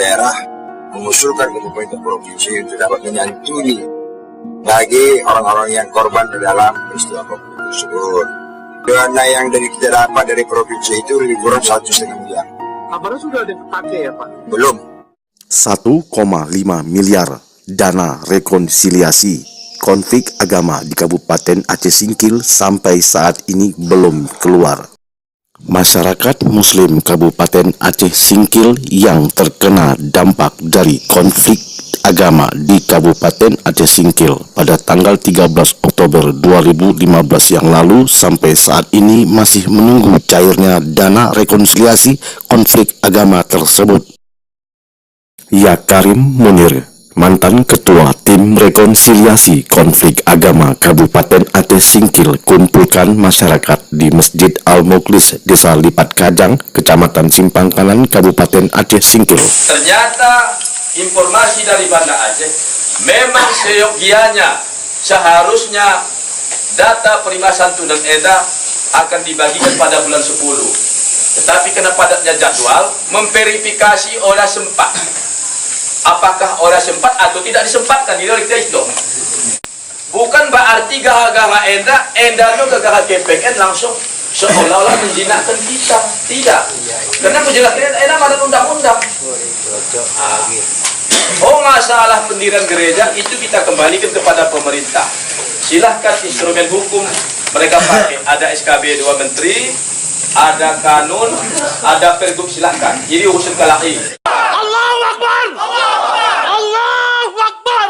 daerah mengusulkan ke pemerintah provinsi untuk dapat menyantuni bagi orang-orang yang korban di dalam peristiwa tersebut. Dana yang kita dapat dari provinsi itu lebih kurang 1,5 miliar. Kabarnya sudah ada dipakai ya Pak? Belum. 1,5 miliar dana rekonsiliasi konflik agama di Kabupaten Aceh Singkil sampai saat ini belum keluar. Masyarakat Muslim Kabupaten Aceh Singkil yang terkena dampak dari konflik agama di Kabupaten Aceh Singkil pada tanggal 13 Oktober 2015 yang lalu sampai saat ini masih menunggu cairnya dana rekonsiliasi konflik agama tersebut. Ya Karim Munir, mantan Ketua Tim Rekonsiliasi Konflik Agama Kabupaten Aceh Singkil, kumpulkan masyarakat di Masjid Al-Mukhlis, Desa Lipat Kajang, Kecamatan Simpang Kanan, Kabupaten Aceh Singkil. Ternyata informasi dari Banda Aceh, memang seyogianya seharusnya data Prima Santunan Eda akan dibagikan pada bulan 10. Tetapi karena padatnya jadwal, memverifikasi oleh sempat. Apakah orang sempat atau tidak disempatkan di dalam itu? Bukan berarti gara-gara enda itu gara-gara KPN langsung seolah-olah menjinakkan kita. Tidak. Karena penjelasan enda ada undang-undang. Masalah pendirian gereja itu kita kembalikan kepada pemerintah. Silahkan instrumen hukum mereka pakai. Ada SKB 2 Menteri, ada kanun, ada pergub, silahkan. Jadi urusan kalahi. Allahu Akbar! Allahu Akbar!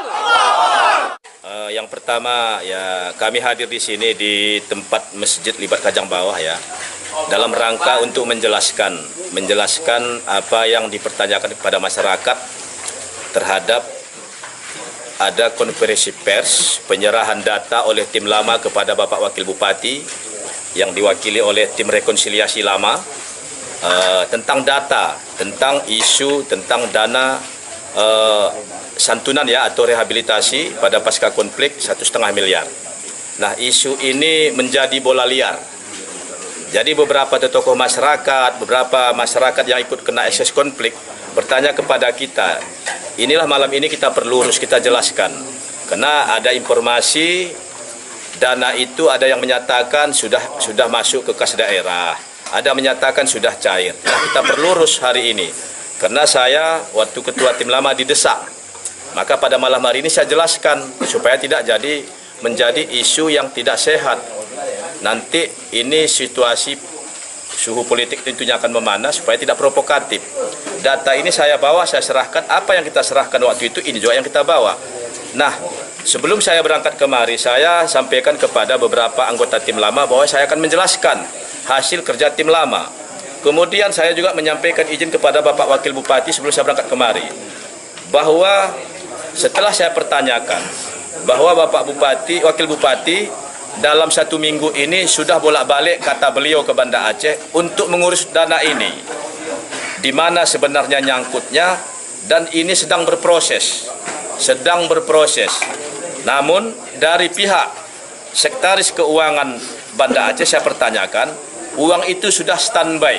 Yang pertama ya kami hadir di sini di tempat Masjid Lipat Kajang Bawah ya, dalam rangka untuk menjelaskan apa yang dipertanyakan kepada masyarakat terhadap ada konferensi pers penyerahan data oleh tim lama kepada Bapak Wakil Bupati yang diwakili oleh tim rekonsiliasi lama tentang data, tentang isu, tentang dana santunan ya atau rehabilitasi pada pasca konflik 1,5 miliar. Nah, isu ini menjadi bola liar. Jadi beberapa tokoh masyarakat, beberapa masyarakat yang ikut kena ekses konflik bertanya kepada kita. Inilah malam ini kita perlu harus kita jelaskan. Karena ada informasi dana itu ada yang menyatakan sudah masuk ke kas daerah. Ada menyatakan sudah cair. Nah, kita perlu urus hari ini. Karena saya waktu ketua tim lama didesak. Maka pada malam hari ini saya jelaskan supaya tidak menjadi isu yang tidak sehat. Nanti ini situasi suhu politik tentunya akan memanas supaya tidak provokatif. Data ini saya bawa, saya serahkan. Apa yang kita serahkan waktu itu, ini juga yang kita bawa. Nah, sebelum saya berangkat kemari, saya sampaikan kepada beberapa anggota tim lama bahwa saya akan menjelaskan hasil kerja tim lama. Kemudian saya juga menyampaikan izin kepada Bapak Wakil Bupati sebelum saya berangkat kemari, bahwa setelah saya pertanyakan bahwa Bapak Bupati, Wakil Bupati dalam 1 minggu ini sudah bolak-balik kata beliau ke Banda Aceh untuk mengurus dana ini, di mana sebenarnya nyangkutnya, dan ini sedang berproses. Namun dari pihak Sekretaris Keuangan Banda Aceh saya pertanyakan, uang itu sudah standby,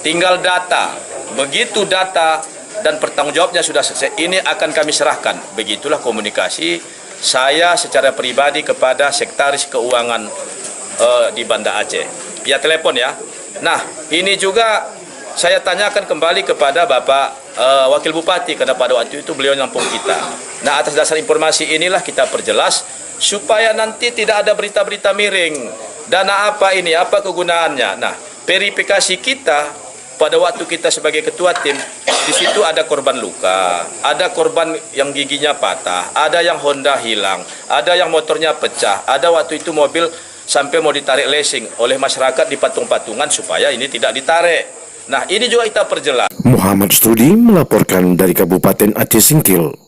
tinggal data. Begitu data dan pertanggungjawabnya sudah selesai, ini akan kami serahkan. Begitulah komunikasi saya secara pribadi kepada Sekretaris Keuangan di Banda Aceh via telepon ya. Nah, ini juga saya tanyakan kembali kepada Bapak Wakil Bupati, karena pada waktu itu beliau nyampung kita. Nah, atas dasar informasi inilah kita perjelas supaya nanti tidak ada berita-berita miring. Dana apa ini, apa kegunaannya. Nah, verifikasi kita pada waktu kita sebagai ketua tim, di situ ada korban luka, ada korban yang giginya patah, ada yang Honda hilang, ada yang motornya pecah, ada waktu itu mobil sampai mau ditarik leasing oleh masyarakat di patung-patungan supaya ini tidak ditarik. Nah, ini juga kita perjelas. Muhammad Studi melaporkan dari Kabupaten Aceh Singkil.